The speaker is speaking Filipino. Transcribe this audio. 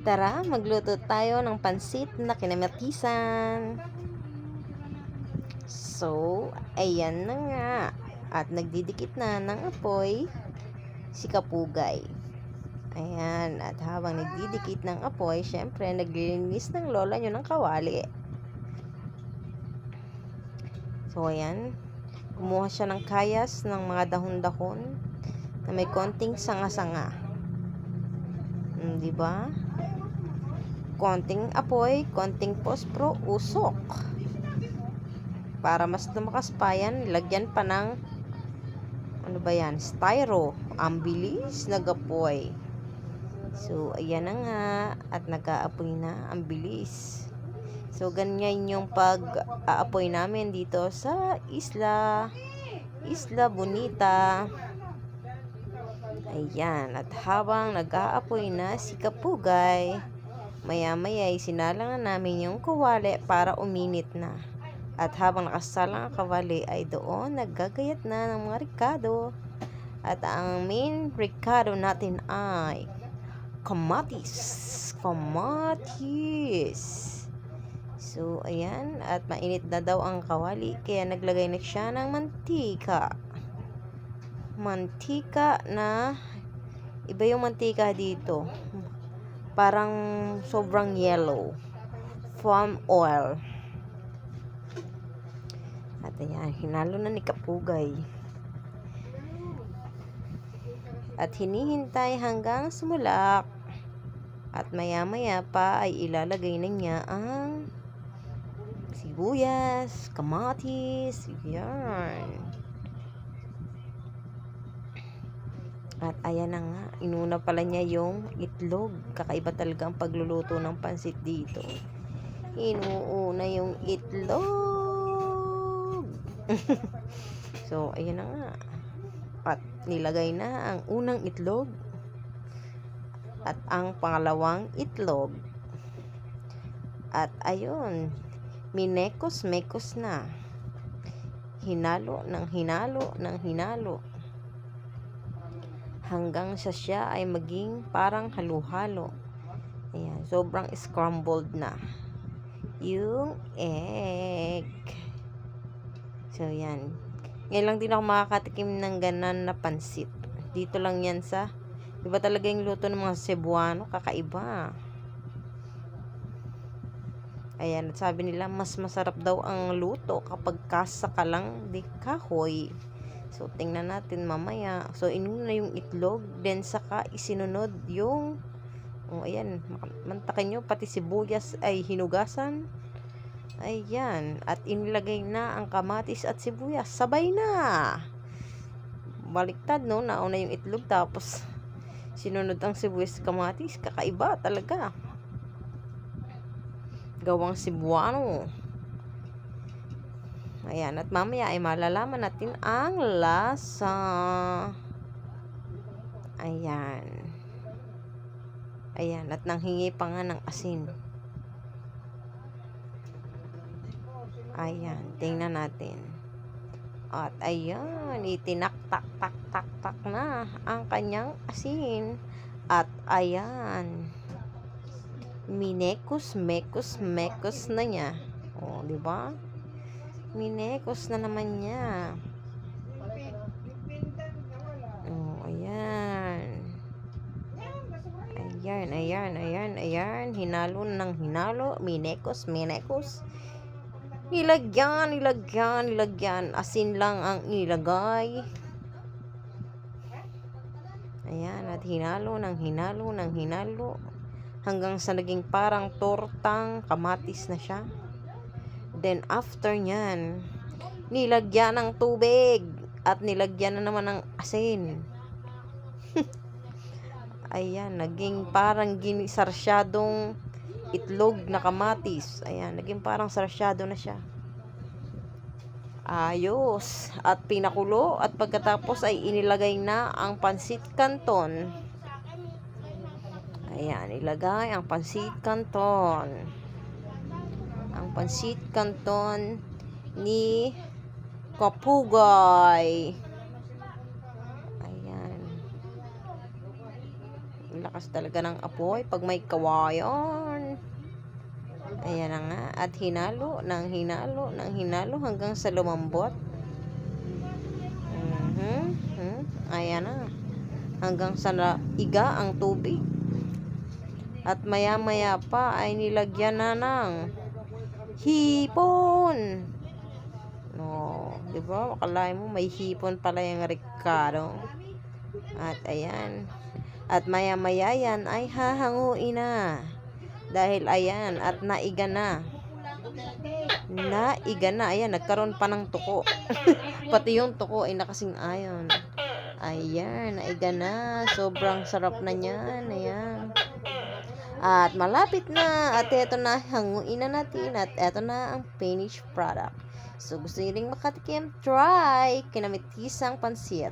Tara, magluto tayo ng pansit na kinamatisan. So, ayan na nga. At nagdidikit na ng apoy si Kapugay. Ayan, at habang nagdidikit ng apoy, syempre naglilinis ng lola nyo ng kawali. So, ayan. Kumuha siya ng kayas ng mga dahon-dahon na may konting sanga-sanga. Diba? Konting apoy, konting pospro, usok. Para mas lumakas pa yan, lagyan pa ng ano ba yan? Styro. Ang bilis nagapoy. So, ayan na nga. At nag-aapoy na. Ang bilis. So, ganyan yung pag-aapoy namin dito sa Isla Bonita. Ayan. At habang nag-aapoy na si Kapugay, maya-maya sinalangan namin yung kawali para uminit na. At habang nakasalang ang kawali ay doon naggagayat na ng mga ricado. At ang main ricado natin ay kamatis. So, ayan. At mainit na daw ang kawali kaya naglagay na siya ng mantika. Mantika na iba yung mantika dito. Parang sobrang yellow. Palm oil. At ayan, hinalo na ni Kapugay. At hinihintay hanggang sumulak. At maya-maya pa ay ilalagay na niya ang sibuyas, kamatis, yan. At ayan na nga, inuna pala niya yung itlog. Kakaiba talaga ang pagluluto ng pansit dito. Inuuna yung itlog. So, ayan na nga. At nilagay na ang unang itlog. At ang pangalawang itlog. At ayun, minekos-mekos na. Hinalo ng hinalo. Hanggang siya ay maging parang halo-halo. Ayan, sobrang scrambled na yung egg. So, yan. Ngayon lang din ako makakatikim ng ganan na pansit. Dito lang yan sa, iba talaga yung luto ng mga Cebuano, kakaiba. Ayan, at sabi nila, mas masarap daw ang luto kapag kasa ka lang di kahoy. So, tingnan natin mamaya. So, inuna yung itlog, then saka isinunod yung, ayan, mantakin nyo, pati sibuyas ay hinugasan. Ayan, at inilagay na ang kamatis at sibuyas. Sabay na! Baliktad, no? Nauna yung itlog, tapos sinunod ang sibuyas at kamatis. Kakaiba talaga. Gawang Cebuano. Ayan, at mamaya ay malalaman natin ang lasa. Ayan. Ayan, at nanghingi pa nga ng asin. Ayan, tingnan natin. At ayan, itinak-tak na ang kanyang asin. At ayan, minekos-mekos na niya. O, di ba? Minekos na naman niya. Oh, ayan. Ayan. Hinalo ng hinalo. Minekos. Nilagyan. Asin lang ang ilagay. Ayan, at hinalo. Hanggang sa naging parang tortang kamatis na siya. Then, after nyan, nilagyan ng tubig at nilagyan na naman ng asin. Ayan, naging parang sarsyadong itlog na kamatis. Ayan, naging parang sarsyado na siya. Ayos. At pinakulo at pagkatapos ay inilagay na ang pansit canton. Ayan, ilagay ang pansit canton. Ang pansit canton ni Kapugay. Ayan. Lakas lakas talaga ng apoy pag may kawayan. Ayan na nga. At hinalo hanggang sa lumambot. Ayan na. Hanggang sa iga ang tubig. At maya-maya pa ay nilagyan na ng hipon. No, di ba? Akalain mo may hipon pala yung Ricardo. At ayan. At maya-maya yan ay hahanguin na. Dahil ayan, at naiga na. Ayan, nagkaroon pa ng tuko. Pati yung tuko ay nakasing ayon. Ayan, naiga na. Sobrang sarap na niyan. Ayan. At malapit na. At eto na, hanguin na natin. At eto na ang finished product. So, gusto nyo rin makatikim? Try! Kinamitisang pansit.